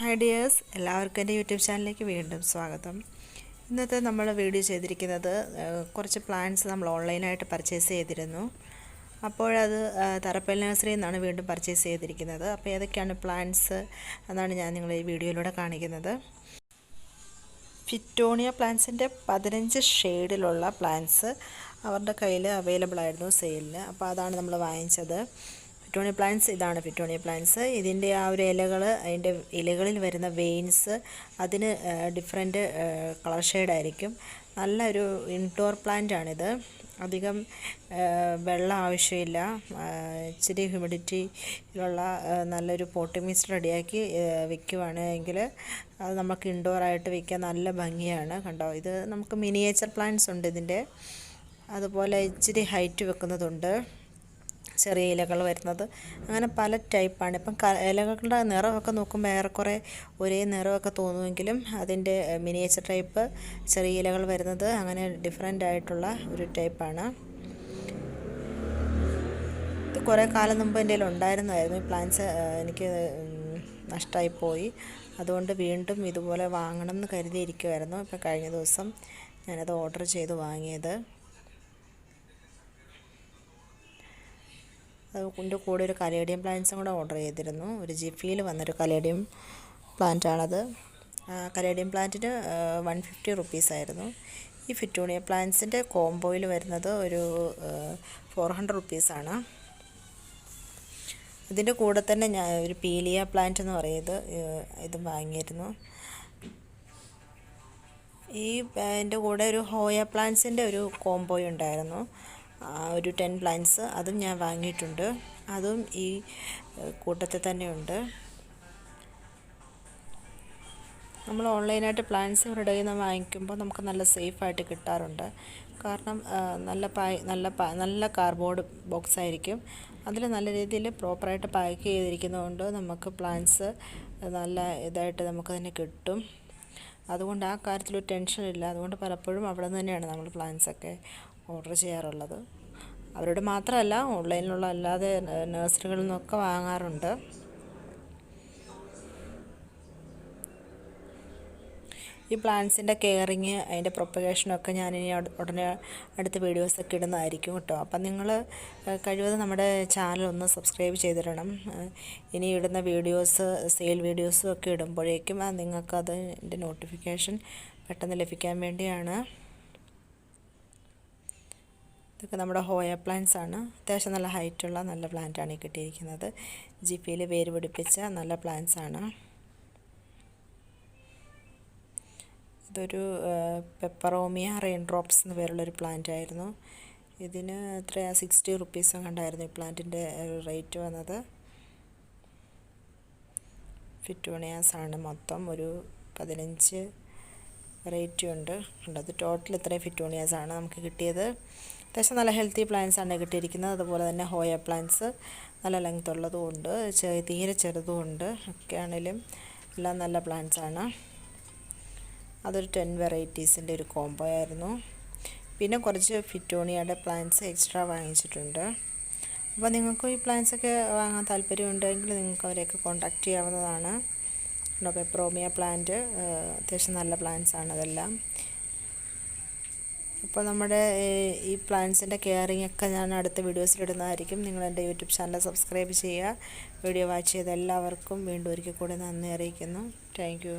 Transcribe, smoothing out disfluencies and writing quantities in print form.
Hi dears, എല്ലാവർക്കും എൻ്റെ YouTube ചാനലിലേക്ക് വീണ്ടും സ്വാഗതം. ഇന്നത്തെ നമ്മൾ വീഡിയോ ചെയ്തിരിക്കുന്നത് കുറച്ച് പ്ലാന്റ്സ് നമ്മൾ ഓൺലൈനായിട്ട് പർച്ചേസ് ചെയ്തിരുന്നു. അപ്പോഴത് തറപ്പൽ നഴ്സറിയിൽ നിന്നാണ് വീണ്ടും പർച്ചേസ് ചെയ്തിരിക്കുന്നത്. അപ്പോൾ ഏതൊക്കെയാണ് പ്ലാന്റ്സ് എന്നാണ് ഞാൻ നിങ്ങളെ ഈ വീഡിയോയിലൂടെ കാണിക്കുന്നത്. ഫിറ്റോണിയ പ്ലാന്റ്സിൻ്റെ 15 ഷെയ്ഡിലുള്ള പ്ലാന്റ്സ് അവരുടെ കയ്യിൽ അവൈലബിൾ ആയിരുന്നു സെയിലിന്. അപ്പോൾ അതാണ് നമ്മൾ വാങ്ങിച്ചത്. ഫിറ്റോണിയ പ്ലാന്റ്സ് ഇതാണ് ഫിറ്റോണിയ പ്ലാന്റ്സ്. ഇതിൻ്റെ ആ ഒരു അതിൻ്റെ ഇലകളിൽ വരുന്ന വെയിൻസ് അതിന് ഡിഫറെൻറ്റ് കളർ ഷെയ്ഡായിരിക്കും. നല്ലൊരു ഇൻഡോർ പ്ലാന്റാണിത്. അധികം വെള്ളം ആവശ്യമില്ല. ഇച്ചിരി ഹ്യൂമിഡിറ്റിയിലുള്ള നല്ലൊരു പോട്ടിംഗ് മിക്സ് റെഡിയാക്കി വെക്കുകയാണെങ്കിൽ അത് നമുക്ക് ഇൻഡോറായിട്ട് വെക്കാൻ നല്ല ഭംഗിയാണ്. കണ്ടോ, ഇത് നമുക്ക് മിനിയേച്ചർ പ്ലാന്റ്സ് ഉണ്ട് ഇതിൻ്റെ. അതുപോലെ ഇച്ചിരി ഹൈറ്റ് വെക്കുന്നതുണ്ട്, ചെറിയ ഇലകൾ വരുന്നത്, അങ്ങനെ പല ടൈപ്പാണ്. ഇപ്പം ഇലകളുടെ നിറമൊക്കെ നോക്കുമ്പോൾ ഏറെക്കുറെ ഒരേ നിറമൊക്കെ തോന്നുമെങ്കിലും അതിൻ്റെ മിനിയേച്ചർ ടൈപ്പ് ചെറിയ ഇലകൾ വരുന്നത് അങ്ങനെ ഡിഫറെൻ്റ് ആയിട്ടുള്ള ഒരു ടൈപ്പാണ്. ഇത് കുറേ കാലം മുമ്പ് എൻ്റെ കയ്യിൽ ഉണ്ടായിരുന്നതായിരുന്നു. ഈ പ്ലാന്റ്സ് എനിക്ക് നഷ്ടമായിപ്പോയി. അതുകൊണ്ട് വീണ്ടും ഇതുപോലെ വാങ്ങണം എന്ന് കരുതിയിരിക്കുമായിരുന്നു. ഇപ്പം കഴിഞ്ഞ ദിവസം ഞാനത് ഓർഡർ ചെയ്ത് വാങ്ങിയത്. അതിൻ്റെ കൂടെ ഒരു കലേഡിയം പ്ലാന്റ്സും കൂടെ ഓർഡർ ചെയ്തിരുന്നു. ഒരു ജിഫിയിൽ വന്നൊരു കലേഡിയം പ്ലാന്റാണത്. കലേഡിയം പ്ലാന്റിന് 150 റുപ്പീസായിരുന്നു. ഈ ഫിറ്റോണിയ പ്ലാന്റ്സിൻ്റെ കോംബോയിൽ വരുന്നത് ഒരു 400 റുപ്പീസാണ്. ഇതിൻ്റെ കൂടെ തന്നെ ഞാൻ ഒരു പീലിയ പ്ലാന്റ് എന്ന് പറയുന്നത് ഇതും വാങ്ങിയിരുന്നു. ഇതിൻ്റെ കൂടെ ഒരു ഹോയ പ്ലാന്റ്സിൻ്റെ ഒരു കോംബോ ഉണ്ടായിരുന്നു, ഒരു 10 പ്ലാന്റ്സ്. അതും ഞാൻ വാങ്ങിയിട്ടുണ്ട്. അതും ഈ കൂട്ടത്തിൽ തന്നെ ഉണ്ട്. നമ്മൾ ഓൺലൈനായിട്ട് പ്ലാന്റ്സ് ഇവരുടെ കയ്യിൽ നിന്ന് വാങ്ങിക്കുമ്പോൾ നമുക്ക് നല്ല സേഫായിട്ട് കിട്ടാറുണ്ട്. കാരണം നല്ല കാർഡ്ബോർഡ് ബോക്സ് ആയിരിക്കും. അതിൽ നല്ല രീതിയിൽ പ്രോപ്പറായിട്ട് പാക്ക് ചെയ്തിരിക്കുന്നതുകൊണ്ട് നമുക്ക് പ്ലാന്റ്സ് നല്ല ഇതായിട്ട് നമുക്ക് തന്നെ കിട്ടും. അതുകൊണ്ട് ആ കാര്യത്തിലൊരു ടെൻഷനില്ല. അതുകൊണ്ട് പലപ്പോഴും അവിടെ നിന്ന് തന്നെയാണ് നമ്മൾ പ്ലാന്റ്സൊക്കെ ഓർഡർ ചെയ്യാറുള്ളത്. അവരോട് മാത്രമല്ല, ഓൺലൈനിലുള്ള അല്ലാതെ നഴ്സറികളിൽ നിന്നൊക്കെ വാങ്ങാറുണ്ട്. ഈ പ്ലാന്റ്സിൻ്റെ കെയറിങ്, അതിൻ്റെ പ്രൊപ്പഗേഷനൊക്കെ ഞാനിനി ഉടനെ അടുത്ത വീഡിയോസൊക്കെ ഇടുന്നതായിരിക്കും കേട്ടോ. അപ്പം നിങ്ങൾ കഴിവതും നമ്മുടെ ചാനൽ ഒന്ന് സബ്സ്ക്രൈബ് ചെയ്തിടണം. ഇനി ഇടുന്ന വീഡിയോസ്, സെയിൽ വീഡിയോസും ഒക്കെ ഇടുമ്പോഴേക്കും നിങ്ങൾക്കതിൻ്റെ നോട്ടിഫിക്കേഷൻ പെട്ടെന്ന് ലഭിക്കാൻ വേണ്ടിയാണ്. ഇതൊക്കെ നമ്മുടെ ഹോയ പ്ലാന്റ്സ് ആണ്. അത്യാവശ്യം നല്ല ഹൈറ്റുള്ള നല്ല പ്ലാന്റാണ് ഈ കിട്ടിയിരിക്കുന്നത്. ജിപ്പിയിൽ വേര് പിടിപ്പിച്ച നല്ല പ്ലാന്റ്സ് ആണ്. ഇതൊരു പെപ്പറോമിയ റെയിൻ ഡ്രോപ്സ് എന്ന് പേരുള്ളൊരു പ്ലാന്റ് ആയിരുന്നു. ഇതിന് 60 റുപ്പീസും കണ്ടായിരുന്നു ഈ പ്ലാന്റിൻ്റെ റേറ്റ് വന്നത്. ഫിറ്റോണിയാസ് ആണ് മൊത്തം ഒരു 15 വെറൈറ്റി ഉണ്ട്. അത് ടോട്ടൽ ഇത്രയും ഫിറ്റോണിയാസ് ആണ് നമുക്ക് കിട്ടിയത്. അത്യാവശ്യം നല്ല ഹെൽത്തി പ്ലാന്റ്സ് ആണ് കിട്ടിയിരിക്കുന്നത്. അതുപോലെ തന്നെ ഹോയ പ്ലാന്റ്സ് നല്ല ലെങ്ത് ഉള്ളതും ഉണ്ട്, തീരെ ചെറുതും ഉണ്ട്. ഒക്കെ ആണെങ്കിലും എല്ലാം നല്ല പ്ലാന്റ്സ് ആണ്. അതൊരു 10 വെറൈറ്റീസിൻ്റെ ഒരു കോംബോ ആയിരുന്നു. പിന്നെ കുറച്ച് ഫിറ്റോണിയയുടെ പ്ലാന്റ്സ് എക്സ്ട്രാ വാങ്ങിച്ചിട്ടുണ്ട്. അപ്പോൾ നിങ്ങൾക്ക് ഈ പ്ലാന്റ്സൊക്കെ വാങ്ങാൻ താല്പര്യമുണ്ടെങ്കിൽ നിങ്ങൾക്ക് അവരെയൊക്കെ കോൺടാക്റ്റ് ചെയ്യാവുന്നതാണ്. പെപ്പറോമിയ പ്ലാന്റ് അത്യാവശ്യം നല്ല പ്ലാന്റ്സ് ആണ് അതെല്ലാം. അപ്പോൾ നമ്മുടെ ഈ പ്ലാന്റ്സിൻ്റെ കെയറിങ് ഒക്കെ ഞാൻ അടുത്ത വീഡിയോസിലിടുന്നതായിരിക്കും. നിങ്ങൾ എൻ്റെ യൂട്യൂബ് ചാനൽ സബ്സ്ക്രൈബ് ചെയ്യുക. വീഡിയോ വാച്ച് ചെയ്ത എല്ലാവർക്കും വീണ്ടും ഒരിക്കൽ കൂടി നന്ദി അറിയിക്കുന്നു. Thank you.